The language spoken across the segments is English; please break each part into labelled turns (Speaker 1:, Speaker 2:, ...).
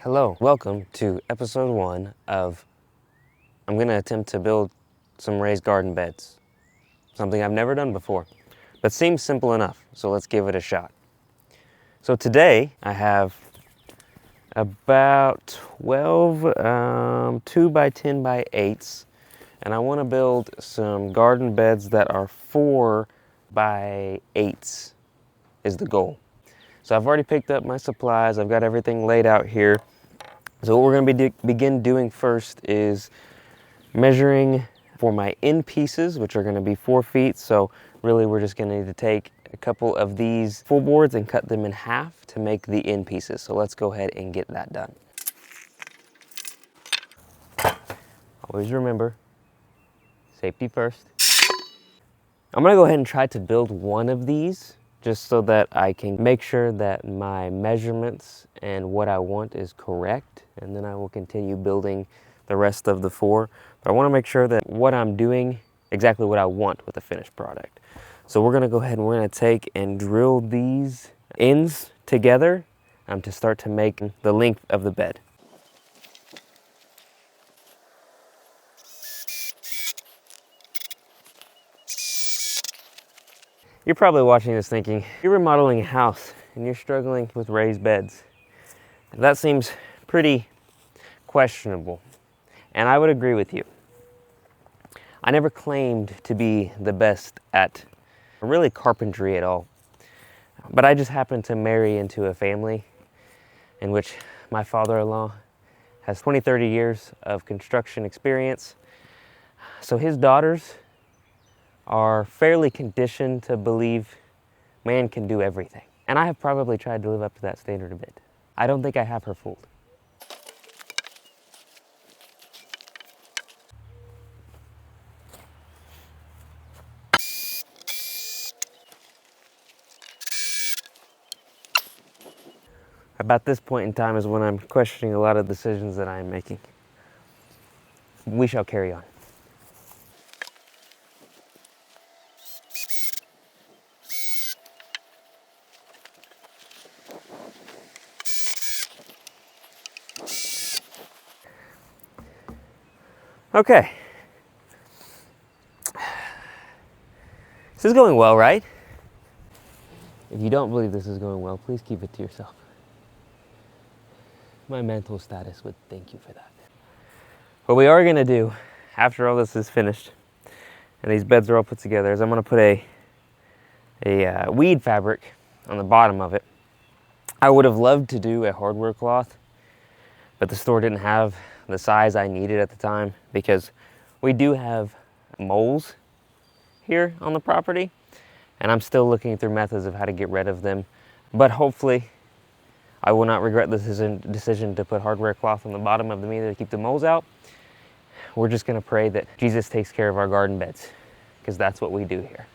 Speaker 1: Hello, welcome to episode 1 of I'm going to attempt to build some raised garden beds. Something I've never done before, but seems simple enough, so let's give it a shot. So today I have about 12 2 by 10 by 8s, and I want to build some garden beds that are 4 by 8s is the goal. So I've already picked up my supplies, I've got everything laid out here. So what we're going to begin doing first is measuring for my end pieces, which are going to be 4 feet. So really we're just going to need to take a couple of these full boards and cut them in half to make the end pieces. So let's go ahead and get that done. Always remember, safety first. I'm going to go ahead and try to build one of these just so that I can make sure that my measurements and what I want is correct, and then I will continue building the rest of the 4. But I want to make sure that what I'm doing exactly what I want with the finished product. So we're going to go ahead and we're going to take and drill these ends together to start to make the length of the bed. You're probably watching this thinking, you're remodeling a house and you're struggling with raised beds. That seems pretty questionable, and I would agree with you. I never claimed to be the best at really carpentry at all, but I just happened to marry into a family in which my father-in-law has 20-30 years of construction experience. So his daughters are fairly conditioned to believe man can do everything. And I have probably tried to live up to that standard a bit. I don't think I have her fooled. About this point in time is when I'm questioning a lot of decisions that I am making. We shall carry on. Okay. This is going well, right? If you don't believe this is going well, please keep it to yourself. My mental status would thank you for that. What we are going to do after all this is finished and these beds are all put together is I'm going to put a weed fabric on the bottom of it. I would have loved to do a hardware cloth, but the store didn't have the size I needed at the time because we do have moles here on the property, and I'm still looking through methods of how to get rid of them. But hopefully I will not regret this decision to put hardware cloth on the bottom of them either to keep the moles out. We're just going to pray that Jesus takes care of our garden beds, because that's what we do here.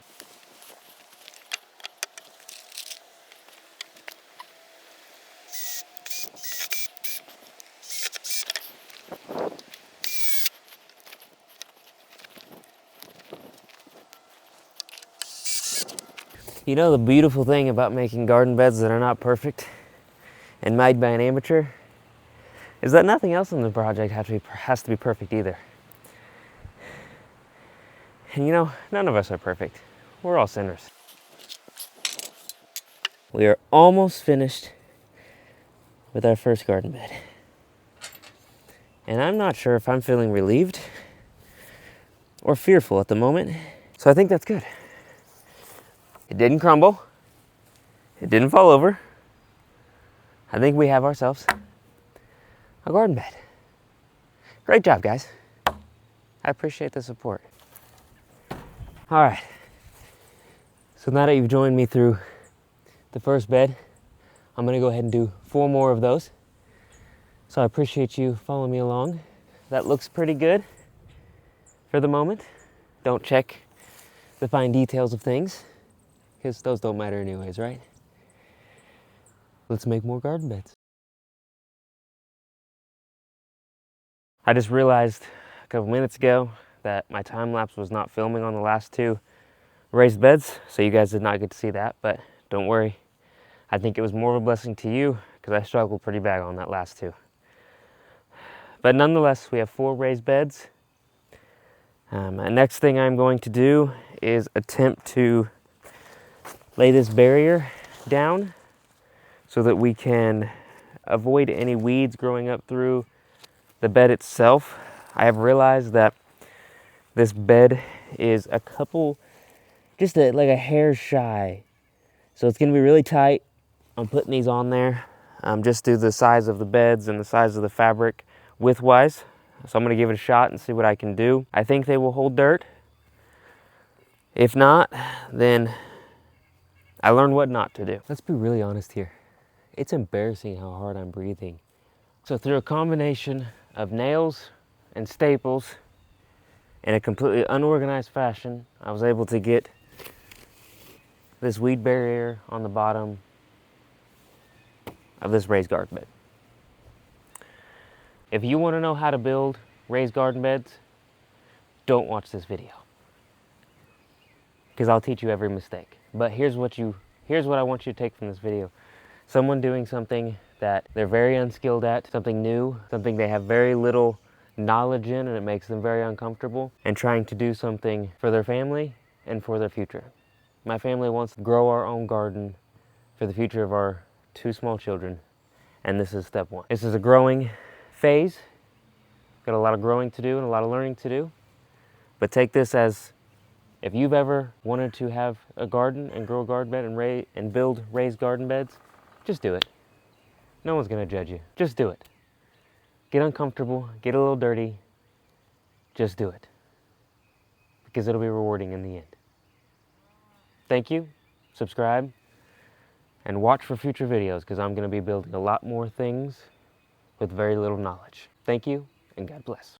Speaker 1: You know, the beautiful thing about making garden beds that are not perfect and made by an amateur is that nothing else in the project has to be perfect either. And you know, none of us are perfect. We're all sinners. We are almost finished with our first garden bed. And I'm not sure if I'm feeling relieved or fearful at the moment. So I think that's good. It didn't crumble. It didn't fall over. I think we have ourselves a garden bed. Great job, guys. I appreciate the support. All right. So now that you've joined me through the first bed, I'm going to go ahead and do 4 more of those. So I appreciate you following me along. That looks pretty good for the moment. Don't check the fine details of things, because those don't matter anyways, right? Let's make more garden beds. I just realized a couple minutes ago that my time lapse was not filming on the last 2 raised beds, so you guys did not get to see that, but don't worry. I think it was more of a blessing to you because I struggled pretty bad on that last 2. But nonetheless, we have 4 raised beds. Next thing I'm going to do is attempt to lay this barrier down so that we can avoid any weeds growing up through the bed itself. I have realized that this bed is like a hair shy. So it's gonna be really tight. I'm putting these on there just due to the size of the beds and the size of the fabric width-wise. So I'm gonna give it a shot and see what I can do. I think they will hold dirt. If not, then I learned what not to do. Let's be really honest here. It's embarrassing how hard I'm breathing. So through a combination of nails and staples in a completely unorganized fashion, I was able to get this weed barrier on the bottom of this raised garden bed. If you want to know how to build raised garden beds, don't watch this video, because I'll teach you every mistake. But here's what I want you to take from this video. Someone doing something that they're very unskilled at, something new, something they have very little knowledge in, and it makes them very uncomfortable, and trying to do something for their family and for their future. My family wants to grow our own garden for the future of our 2 small children, and this is step 1. This is a growing phase. Got a lot of growing to do and a lot of learning to do, but take this as, if you've ever wanted to have a garden and grow a garden bed and build raised garden beds, just do it. No one's gonna judge you. Just do it. Get uncomfortable, get a little dirty, just do it, because it'll be rewarding in the end. Thank you, subscribe, and watch for future videos, because I'm gonna be building a lot more things with very little knowledge. Thank you, and God bless.